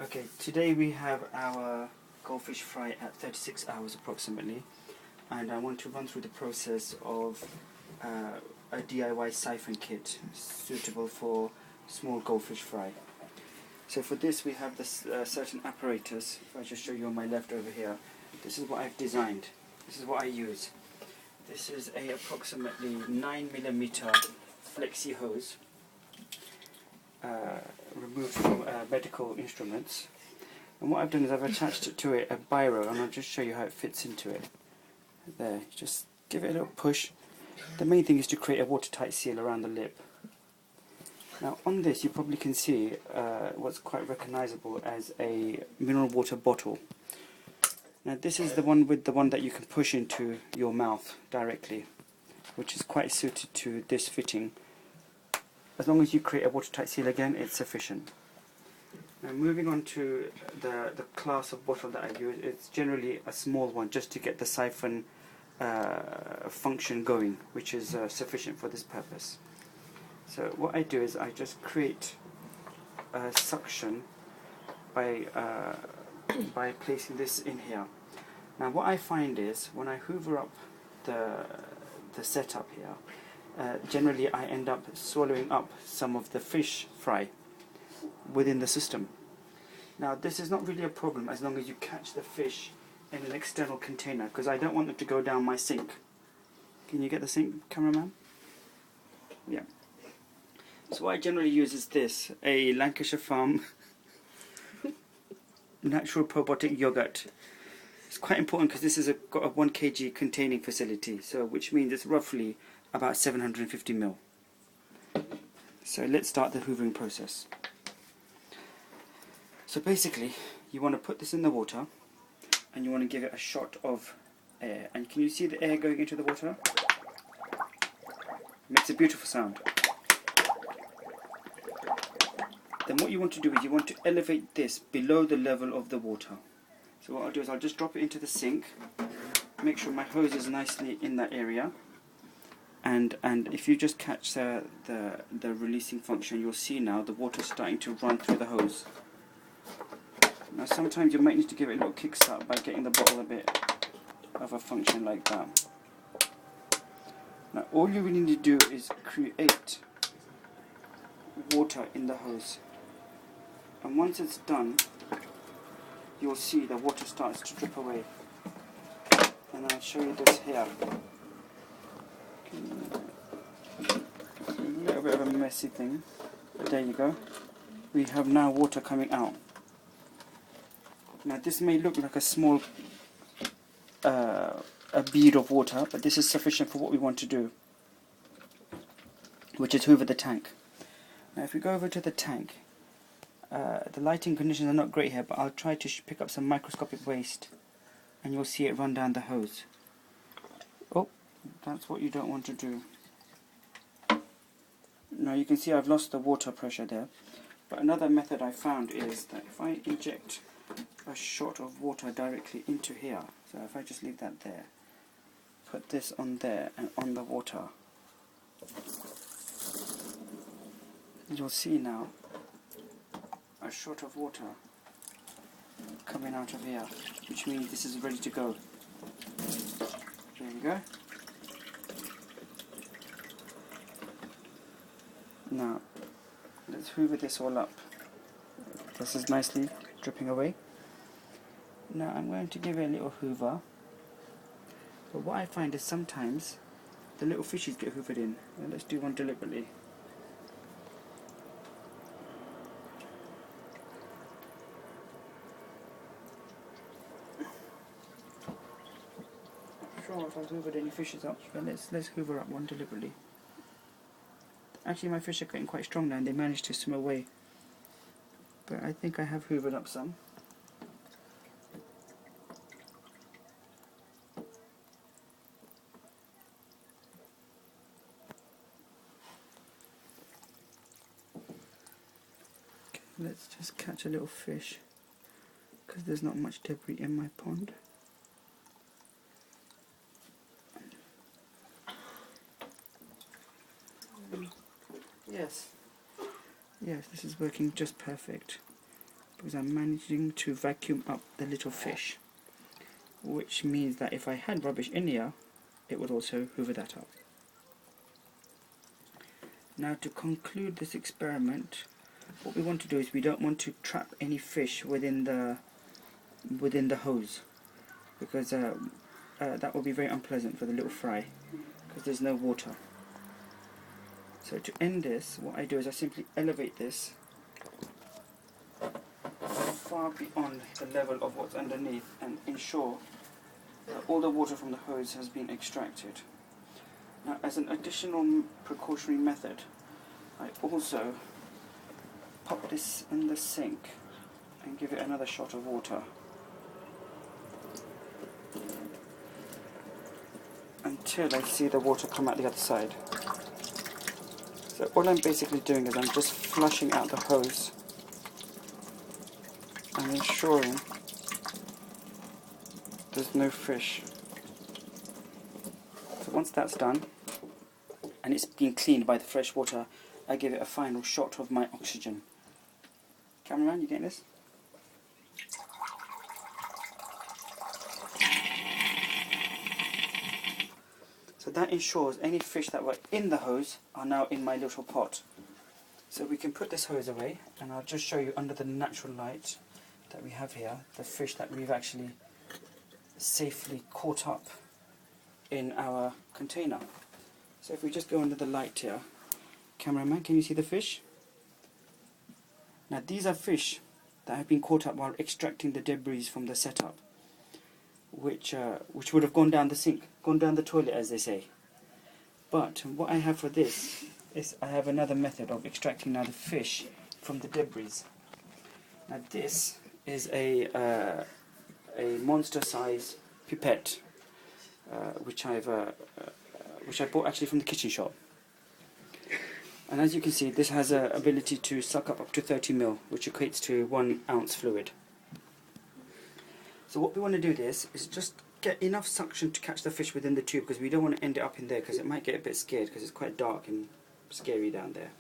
Okay, today we have our goldfish fry at 36 hours approximately, and I want to run through the process of a DIY siphon kit suitable for small goldfish fry. So for this we have this certain apparatus. If I just show you on my left over here, this is what I've designed. This is what I use. This is a approximately 9mm flexi hose. Removed from medical instruments, and what I've done is I've attached to it a biro, and I'll just show you how it fits into it. There, just give it a little push. The main thing is to create a watertight seal around the lip. Now on this you probably can see what's quite recognizable as a mineral water bottle. Now this is the one that you can push into your mouth directly, which is quite suited to this fitting. As long as you create a watertight seal again, it's sufficient. Now moving on to the class of bottle that I use, it's generally a small one just to get the siphon function going, which is sufficient for this purpose. So what I do is I just create a suction by placing this in here. Now what I find is when I hoover up the setup here, generally I end up swallowing up some of the fish fry within the system. Now this is not really a problem as long as you catch the fish in an external container, because I don't want them to go down my sink. Can you get the sink, cameraman? Yeah. So what I generally use is this, a Lancashire Farm natural probiotic yogurt. It's quite important because this is got a 1 kg containing facility, so which means it's roughly about 750 ml. So let's start the hoovering process. So basically you want to put this in the water and you want to give it a shot of air. And can you see the air going into the water? It makes a beautiful sound. Then what you want to do is you want to elevate this below the level of the water. So what I'll do is I'll just drop it into the sink, make sure my hose is nicely in that area. And if you just catch the releasing function, you'll see now the water starting to run through the hose. Now sometimes you might need to give it a little kickstart by getting the bottle a bit of a function like that. Now all you really need to do is create water in the hose, and once it's done you'll see the water starts to drip away. And I'll show you this here. A little bit of a messy thing, but there you go. We have now water coming out. Now this may look like a small a bead of water, but this is sufficient for what we want to do, which is hoover the tank. Now if we go over to the tank, the lighting conditions are not great here, but I'll try to pick up some microscopic waste and you'll see it run down the hose. Oh, that's what you don't want to do. Now you can see I've lost the water pressure there, but another method I found is that if I inject a shot of water directly into here, so if I just leave that there, put this on there and on the water, you'll see now a shot of water coming out of here, which means this is ready to go. There we go. Now let's hoover this all up. This is nicely dripping away. Now I'm going to give it a little hoover, but what I find is sometimes the little fishes get hoovered in. Well, let's do one deliberately. Not sure if I've hoovered any fishes up, but let's hoover up one deliberately. Actually my fish are getting quite strong now and they managed to swim away, but I think I have hoovered up some. Okay, let's just catch a little fish because there's not much debris in my pond. Yes, this is working just perfect. because I'm managing to vacuum up the little fish, which means that if I had rubbish in here, it would also hoover that up. Now, to conclude this experiment, what we want to do is we don't want to trap any fish within the hose, because that will be very unpleasant for the little fry, because there's no water. So to end this, what I do is I simply elevate this far beyond the level of what's underneath and ensure that all the water from the hose has been extracted. Now, as an additional precautionary method, I also pop this in the sink and give it another shot of water until I see the water come out the other side. So all I'm basically doing is I'm just flushing out the hose and ensuring there's no fish. So once that's done and it's been cleaned by the fresh water, I give it a final shot of my oxygen. Cameraman, you getting this? So that ensures any fish that were in the hose are now in my little pot. So we can put this hose away, and I'll just show you under the natural light that we have here, the fish that we've actually safely caught up in our container. So if we just go under the light here, cameraman, can you see the fish? Now these are fish that have been caught up while extracting the debris from the setup, which would have gone down the sink, gone down the toilet, as they say. But what I have for this is I have another method of extracting now the fish from the debris. Now this is a monster size pipette, which I bought actually from the kitchen shop. And as you can see, this has an ability to suck up to 30 ml, which equates to 1 ounce fluid. So what we want to do this is just get enough suction to catch the fish within the tube, because we don't want to end it up in there, because it might get a bit scared, because it's quite dark and scary down there.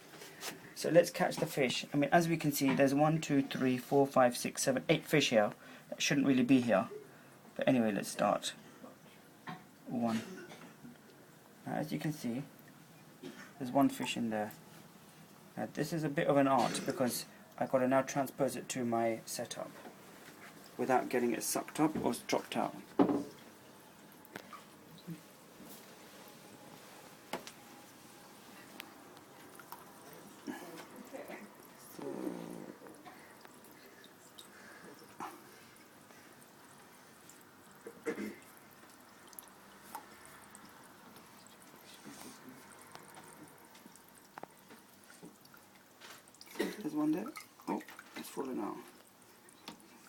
So let's catch the fish. I mean, as we can see, there's 1, 2, 3, 4, 5, 6, 7, 8 fish here that shouldn't really be here. But anyway, let's start. 1. Now, as you can see, there's 1 fish in there. Now this is a bit of an art, because I've got to now transpose it to my setup without getting it sucked up or dropped out. There's one there. Oh, it's fallen out.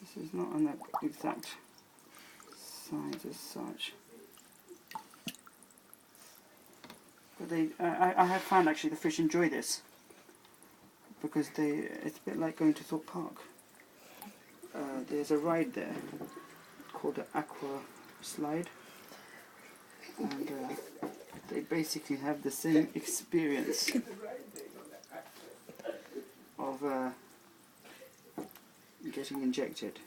This is not on that exact size as such. But I have found actually the fish enjoy this, because it's a bit like going to Thorpe Park. There's a ride there called the Aqua Slide, and they basically have the same experience of getting injected.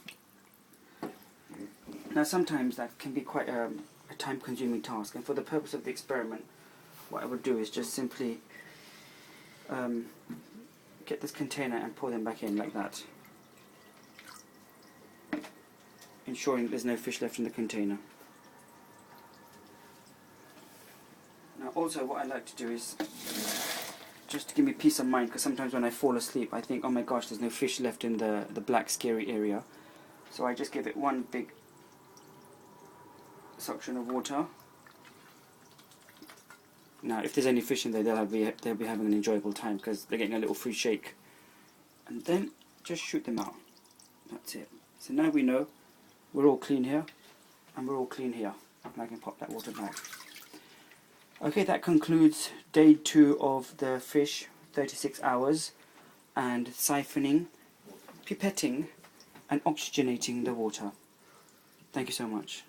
Now sometimes that can be quite a time-consuming task, and for the purpose of the experiment, what I would do is just simply get this container and pour them back in like that, ensuring there's no fish left in the container. Now also what I like to do is, just to give me peace of mind, because sometimes when I fall asleep I think, oh my gosh, there's no fish left in the black scary area. So I just give it 1 big suction of water. Now if there's any fish in there, they'll be having an enjoyable time, because they're getting a little free shake. And then just shoot them out. That's it. So now we know we're all clean here, and we're all clean here. And I can pop that water back. Okay, that concludes day 2 of the fish, 36 hours, and siphoning, pipetting, and oxygenating the water. Thank you so much.